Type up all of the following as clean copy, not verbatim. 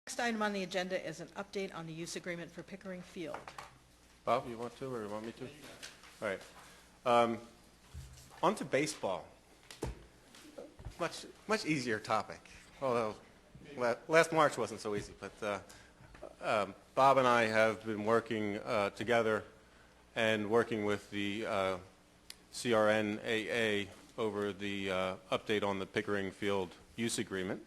Next item on the agenda is an update on the use agreement for Pickering Field. Bob, you want to, or you want me to? All right. On to baseball. Much easier topic. Although last March wasn't so easy, but Bob and I have been working together and working with the CRNAA over the update on the Pickering Field use agreement,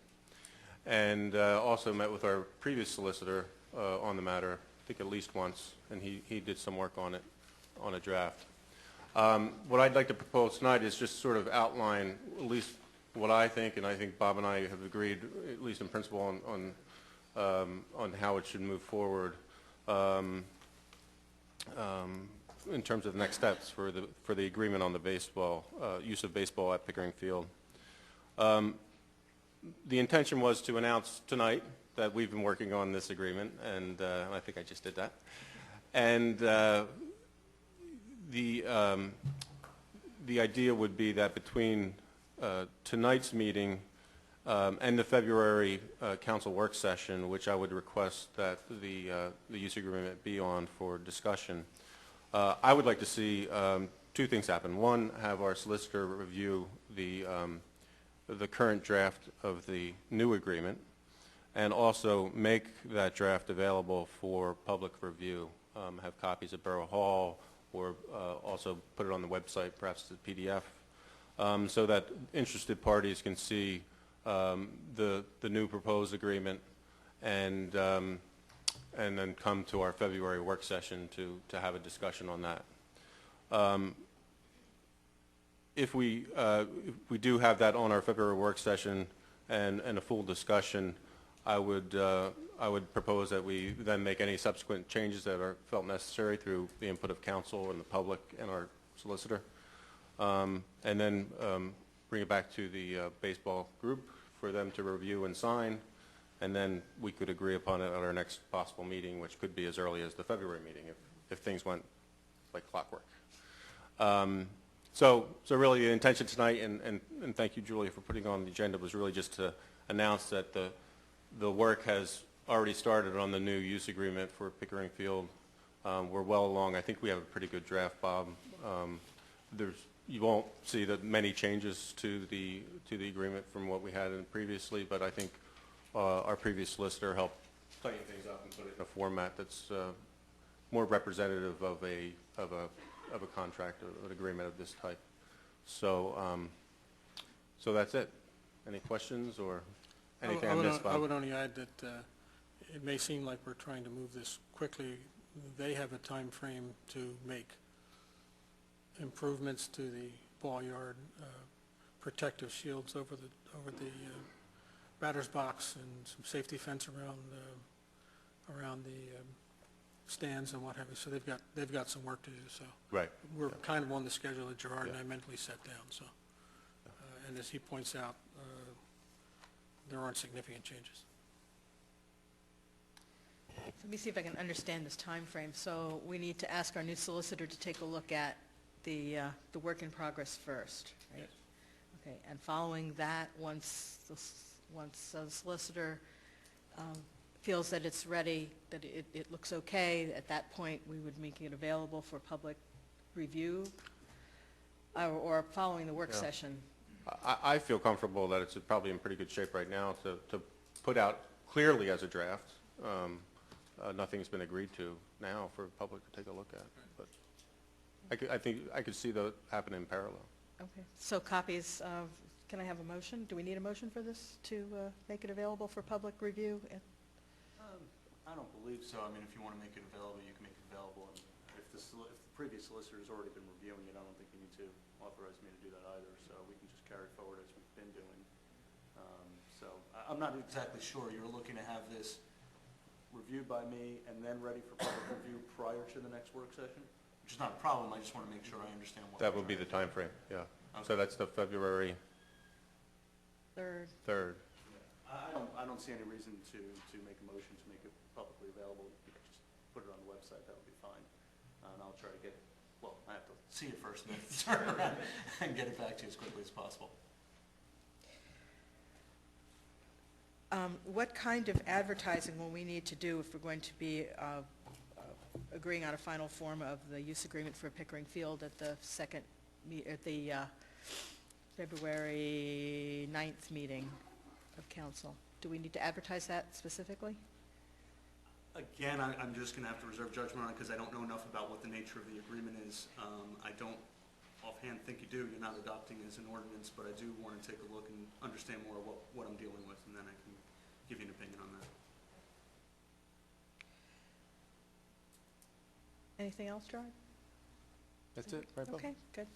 and also met with our previous solicitor on the matter, I think at least once, and he did some work on it, on a draft. What I'd like to propose tonight is just sort of outline at least what I think, and I think Bob and I have agreed, at least in principle, on how it should move forward in terms of next steps for the agreement on the baseball use of baseball at Pickering Field. The intention was to announce tonight that we've been working on this agreement, and I think I just did that. And the idea would be that between tonight's meeting and the February council work session, which I would request that the use agreement be on for discussion, I would like to see two things happen. One, have our solicitor review the current draft of the new agreement, and also make that draft available for public review. Have copies at Borough Hall, or also put it on the website, perhaps as a PDF, so that interested parties can see the new proposed agreement, and then come to our February work session to have a discussion on that. If we do have that on our February work session and a full discussion, I would propose that we then make any subsequent changes that are felt necessary through the input of council and the public and our solicitor, and then bring it back to the baseball group for them to review and sign, and then we could agree upon it at our next possible meeting, which could be as early as the February meeting if things went like clockwork. So really the intention tonight, and thank you, Julia, for putting on the agenda, was really just to announce that the work has already started on the new use agreement for Pickering Field. We're well along. I think we have a pretty good draft, Bob. You won't see that many changes to the agreement from what we had in previously, but I think our previous solicitor helped tighten things up and put it in a format that's more representative of a contract, or an agreement of this type. So so that's it. Any questions or anything I missed, Bob? I would only add that it may seem like we're trying to move this quickly. They have a time frame to make improvements to the ball yard, protective shields over the batter's box, and some safety fence around the stands and what have you. So they've got some work to do. So Right. we're kind of on the schedule that Gerard and I mentally set down. So and as he points out, there aren't significant changes. Let me see if I can understand this time frame. So we need to ask our new solicitor to take a look at the work in progress first, right? Yes. Okay, and following that, once the solicitor feels that it's ready, that it looks okay, at that point we would make it available for public review, or following the work session. I feel comfortable that it's probably in pretty good shape right now to put out clearly as a draft. Nothing's been agreed to now for the public to take a look at, but I think I could see that happen in parallel. Okay, so copies of, can I have a motion? Do we need a motion for this to make it available for public review? I don't believe so. I mean, if you want to make it available, you can make it available. And if the previous solicitor has already been reviewing it, I don't think you need to authorize me to do that either. So we can just carry it forward as we've been doing. So I'm not exactly sure. You're looking to have this reviewed by me and then ready for public review prior to the next work session, which is not a problem. I just want to make sure I understand what That would be the time frame, yeah. Okay. So that's the February 3rd. I don't see any reason to make a motion to make it publicly available. You could just put it on the website. That would be fine. And I'll try to get, well, I have to see it first and then turn around and get it back to you as quickly as possible. What kind of advertising will we need to do if we're going to be agreeing on a final form of the use agreement for Pickering Field at the February 9th meeting of council? Do we need to advertise that specifically? Again, I'm just going to have to reserve judgment on it because I don't know enough about what the nature of the agreement is. I don't offhand think you do. You're not adopting it as an ordinance, but I do want to take a look and understand more of what I'm dealing with, and then I can give you an opinion on that. Anything else, Gerard? That's it, right, Bob? Okay, good,